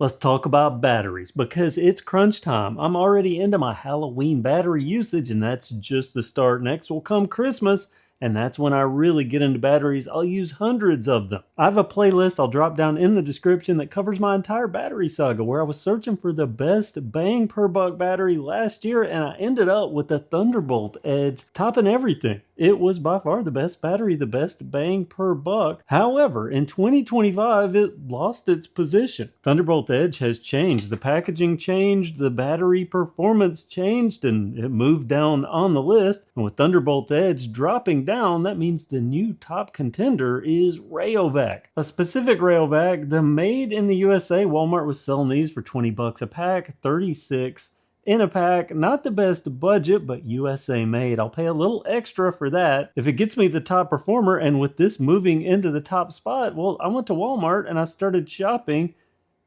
Let's talk about batteries because it's crunch time. I'm already into my Halloween battery usage, and that's just the start. Next will come Christmas, and that's when I really get into batteries. I'll use hundreds of them. I have a playlist I'll drop down in the description that covers my entire battery saga, where I was searching for the best bang per buck battery last year, and I ended up with the Thunderbolt Edge topping everything. It was by far the best battery, the best bang per buck. However, in 2025, it lost its position. Thunderbolt Edge has changed. The packaging changed, the battery performance changed, and it moved down on the list. And with Thunderbolt Edge dropping down, that means the new top contender is Rayovac. A specific Rayovac, the made in the USA. Walmart was selling these for 20 bucks a pack, 36 in a pack. Not the best budget, but USA made. I'll pay a little extra for that if it gets me the top performer. And with this moving into the top spot, well, I went to Walmart and I started shopping,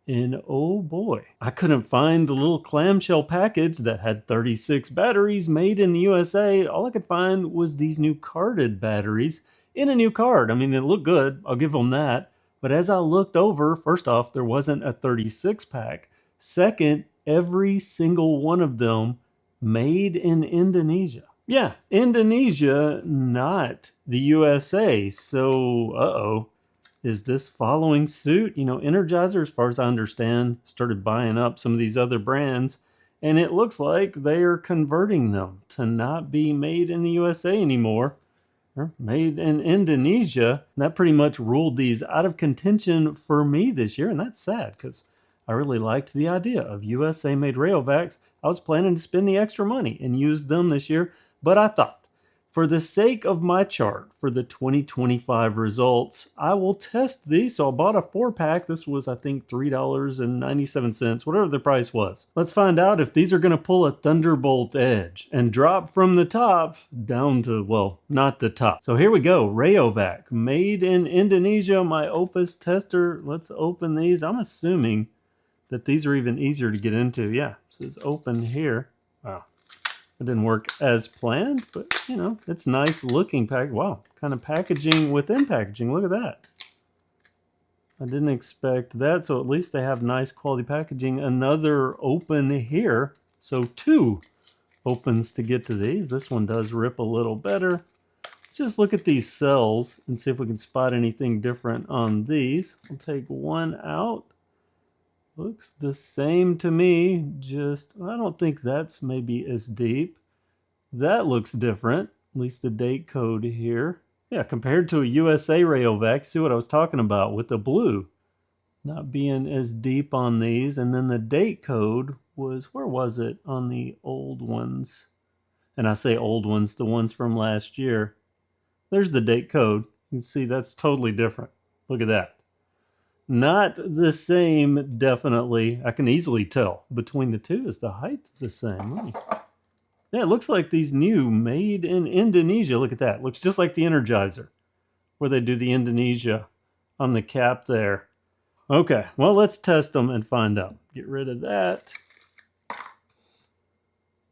and oh boy, I couldn't find the little clamshell package that had 36 batteries made in the USA. All I could find was these new carded batteries in a new card. I mean, it looked good, I'll give them that. But as I looked over, first off, there wasn't a 36 pack. Second, every single one of them made in Indonesia. Yeah, Indonesia, not the USA. So, is this following suit? You know, Energizer, as far as I understand, started buying up some of these other brands, and it looks like they are converting them to not be made in the USA anymore. They're made in Indonesia. And that pretty much ruled these out of contention for me this year, and that's sad because I really liked the idea of USA made Rayovacs. I was planning to spend the extra money and use them this year, but I thought, for the sake of my chart for the 2025 results, I will test these. So I bought a 4-pack. This was, I think, $3.97, whatever the price was. Let's find out if these are going to pull a Thunderbolt Edge and drop from the top down to, well, not the top. So here we go. Rayovac, made in Indonesia, my Opus tester. Let's open these. I'm assuming that these are even easier to get into. Yeah, it says open here. Wow. It didn't work as planned, but you know, it's nice looking pack. Wow, kind of packaging within packaging. Look at that. I didn't expect that, so at least they have nice quality packaging. Another open here, so 2 opens to get to these. This one does rip a little better. Let's just look at these cells and see if we can spot anything different on these. I'll take one out. Looks the same to me, just I don't think that's maybe as deep. That looks different, at least the date code here. Yeah, compared to a USA Rayovac, see what I was talking about with the blue not being as deep on these. And then the date code was, where was it on the old ones? And I say old ones, the ones from last year. There's the date code. You can see that's totally different. Look at that. Not the same, definitely. I can easily tell between the two. Is the height the same? Yeah, it looks like these new made in Indonesia. Look at that. Looks just like the Energizer, where they do the Indonesia on the cap there. Okay, well, let's test them and find out. Get rid of that.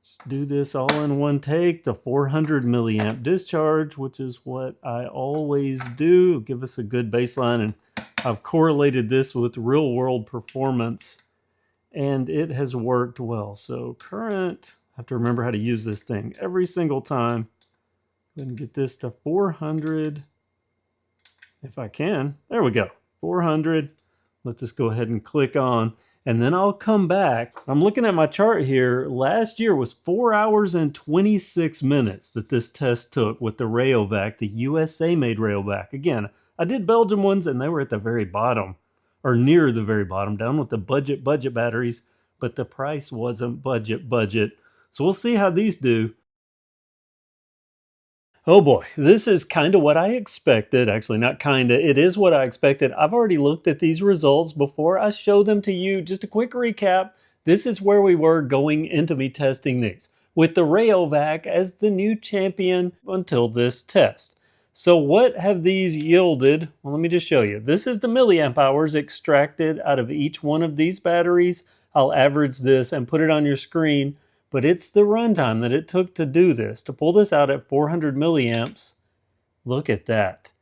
Just do this all in one take. The 400 milliamp discharge, which is what I always do. Give us a good baseline, and I've correlated this with real world performance, and it has worked well. So current, I have to remember how to use this thing every single time. Go ahead and get this to 400 if I can. There we go, 400. Let this go ahead and click on, and then I'll come back. I'm looking at my chart here. Last year was 4 hours and 26 minutes that this test took with the Rayovac, the USA made Rayovac. Again, I did Belgium ones, and they were at the very bottom, or near the very bottom, down with the budget batteries, but the price wasn't budget. So we'll see how these do. Oh boy, this is kind of what I expected. Actually, not kinda, it is what I expected. I've already looked at these results before I show them to you. Just a quick recap. This is where we were going into me testing these, with the Rayovac as the new champion until this test. So what have these yielded? Well, let me just show you. This is the milliamp hours extracted out of each one of these batteries. I'll average this and put it on your screen, but it's the runtime that it took to do this, to pull this out at 400 milliamps. Look at that.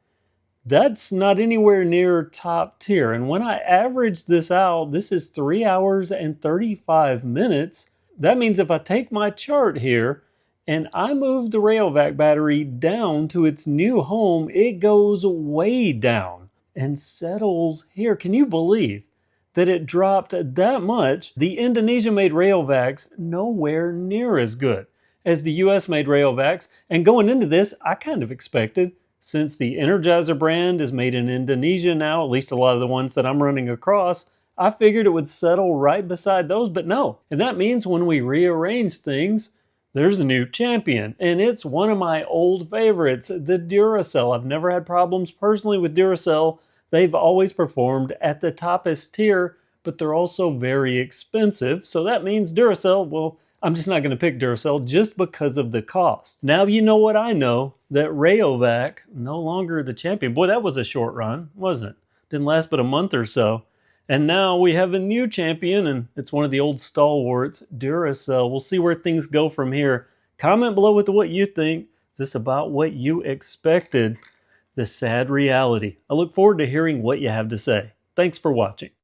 That's not anywhere near top tier. And when I average this out, this is 3 hours and 35 minutes. That means if I take my chart here and I move the Rayovac battery down to its new home, it goes way down and settles here. Can you believe that it dropped that much? The Indonesia-made Rayovacs nowhere near as good as the US-made Rayovacs. And going into this, I kind of expected, since the Energizer brand is made in Indonesia now, at least a lot of the ones that I'm running across, I figured it would settle right beside those, but no. And that means when we rearrange things, there's a new champion, and it's one of my old favorites, the Duracell. I've never had problems personally with Duracell. They've always performed at the toppest tier, but they're also very expensive. So that means Duracell, well, I'm just not going to pick Duracell just because of the cost. Now you know what I know, that Rayovac, no longer the champion. Boy, that was a short run, wasn't it? Didn't last but a month or so. And now we have a new champion, and it's one of the old stalwarts, Duracell. We'll see where things go from here. Comment below with what you think. Is this about what you expected? The sad reality. I look forward to hearing what you have to say. Thanks for watching.